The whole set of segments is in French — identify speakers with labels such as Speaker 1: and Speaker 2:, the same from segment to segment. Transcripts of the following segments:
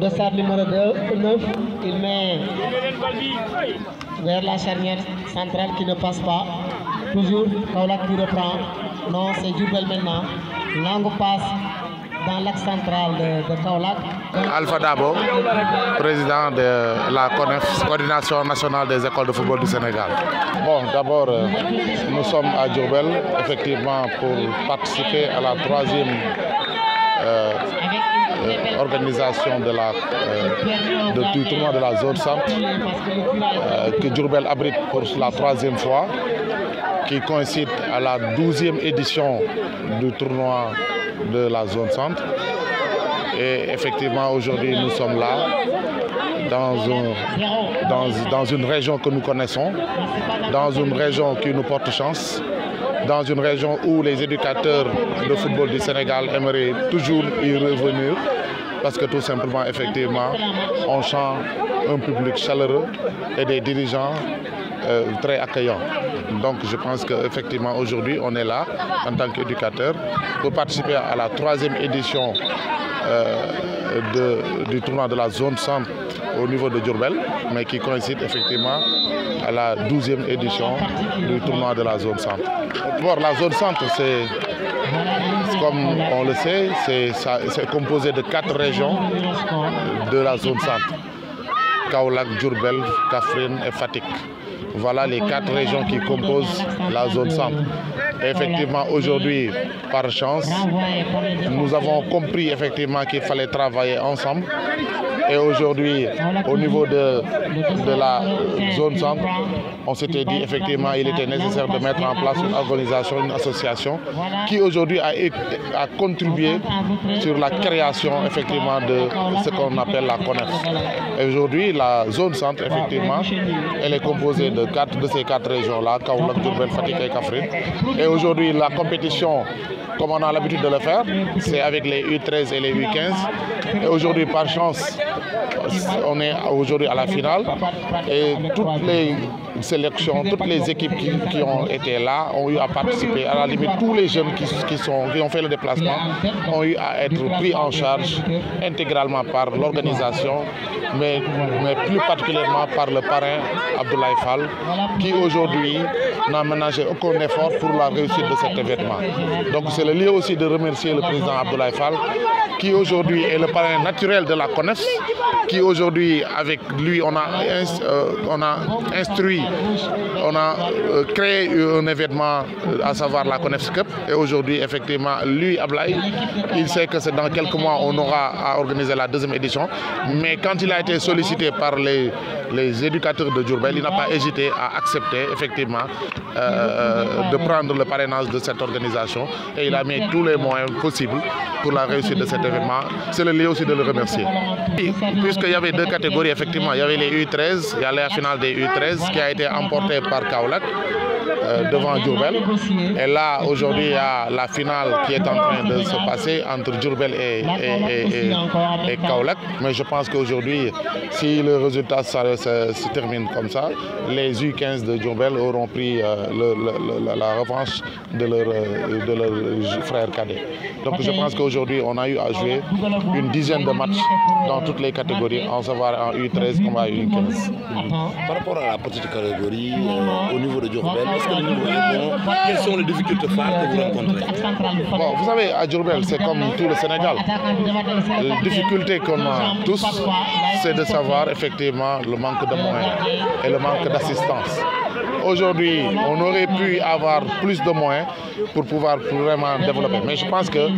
Speaker 1: dossard numéro 9, il met vers la charnière centrale qui ne passe pas. Toujours Kaolack qui reprend. Non, c'est Diourbel maintenant. Longue passe dans l'axe central de Kaolack.
Speaker 2: Alpha Dabo, président de la Coordination nationale des écoles de football du Sénégal. Bon, d'abord, nous sommes à Diourbel, effectivement, pour participer à la troisième organisation du tournoi de la zone centre que Diourbel abrite pour la troisième fois, qui coïncide à la 12e édition du tournoi de la zone centre. Et effectivement, aujourd'hui, nous sommes là, dans une région que nous connaissons, dans une région qui nous porte chance, dans une région où les éducateurs de football du Sénégal aimeraient toujours y revenir, parce que tout simplement, effectivement, on sent un public chaleureux et des dirigeants très accueillants. Donc je pense qu'effectivement aujourd'hui on est là en tant qu'éducateur pour participer à la troisième édition du tournoi de la zone centre au niveau de Diourbel, mais qui coïncide effectivement à la 12e édition du tournoi de la zone centre. Bon, la zone centre, c'est, comme on le sait, c'est composé de 4 régions de la zone centre. Kaolack, Diourbel, Kaffrine et Fatick. Voilà les 4 régions qui composent la zone centre. Et effectivement, aujourd'hui, par chance, nous avons compris effectivement qu'il fallait travailler ensemble. Et aujourd'hui, au niveau de la zone centre, on s'était dit effectivement qu'il était nécessaire de mettre en place une organisation, une association qui aujourd'hui a contribué sur la création effectivement de ce qu'on appelle la CONEF. Et aujourd'hui, la zone centre, effectivement, elle est composée de ces 4 régions-là, Kaolack, Diourbel, Fatick et Kaffrine. Et aujourd'hui, la compétition, comme on a l'habitude de le faire, c'est avec les U13 et les U15. Et aujourd'hui, par chance, on est aujourd'hui à la finale. Et toutes les sélections, toutes les équipes qui ont été là ont eu à participer. À la limite, tous les jeunes qui ont fait le déplacement ont eu à être pris en charge intégralement par l'organisation, mais plus particulièrement par le parrain Abdoulaye Fall, qui aujourd'hui n'a ménagé aucun effort pour la réussite de cet événement. Donc c'est le lieu aussi de remercier le président Abdoulaye Fall, qui aujourd'hui est le parrain naturel de la CONEF, qui aujourd'hui, avec lui, on a instruit, on a créé un événement, à savoir la CONEF Cup. Et aujourd'hui, effectivement, lui, Abdoulaye, il sait que c'est dans quelques mois, on aura à organiser la 2e édition. Mais quand il a été sollicité par les éducateurs de Diourbel, il n'a pas hésité à accepter, effectivement, de prendre le parrainage de cette organisation. Et il a mis tous les moyens possibles pour la réussite de cet événement. C'est le lieu aussi de le remercier. Puisqu'il y avait 2 catégories, effectivement, il y avait les U13, il y a la finale des U13 qui a été emportée par Kaolack devant Diourbel. Et là, aujourd'hui, il y a la finale qui est en train de se passer entre Diourbel et Kaolack. Mais je pense qu'aujourd'hui, si le résultat se termine comme ça, les U15 de Diourbel auront pris la revanche de leur frère cadet. Donc je pense qu'aujourd'hui, on a eu à jouer une dizaine de matchs dans toutes les catégories, en savoir en U13 comme en U15.
Speaker 3: Par rapport à la petite catégorie, au niveau de Diourbel, est-ce que le niveau est bon? Quelles sont les difficultés phares que vous rencontrez?
Speaker 2: Bon, vous savez, à Diourbel, c'est comme tout le Sénégal. La difficulté qu'on a tous, c'est de savoir effectivement le manque de moyens et le manque d'assistance. Aujourd'hui, on aurait pu avoir plus de moyens pour pouvoir vraiment développer. Mais je pense que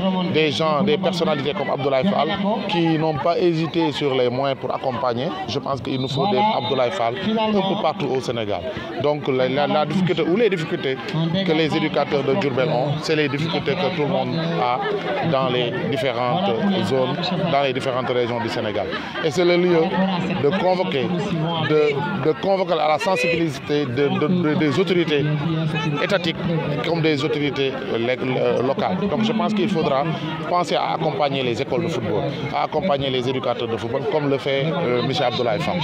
Speaker 2: des personnalités comme Abdoulaye Fall, qui n'ont pas hésité sur les moyens pour accompagner, je pense qu'il nous faut des Abdoulaye Fall un peu partout au Sénégal. Donc la difficulté ou les difficultés que les éducateurs de Diourbel ont, c'est les difficultés que tout le monde a dans les différentes zones, dans les différentes régions du Sénégal. Et c'est le lieu de convoquer à la sensibilité des autorités étatiques comme des autorités locales. Donc je pense qu'il faudra penser à accompagner les écoles de football, à accompagner les éducateurs de football, comme le fait M. Abdoulaye Fall.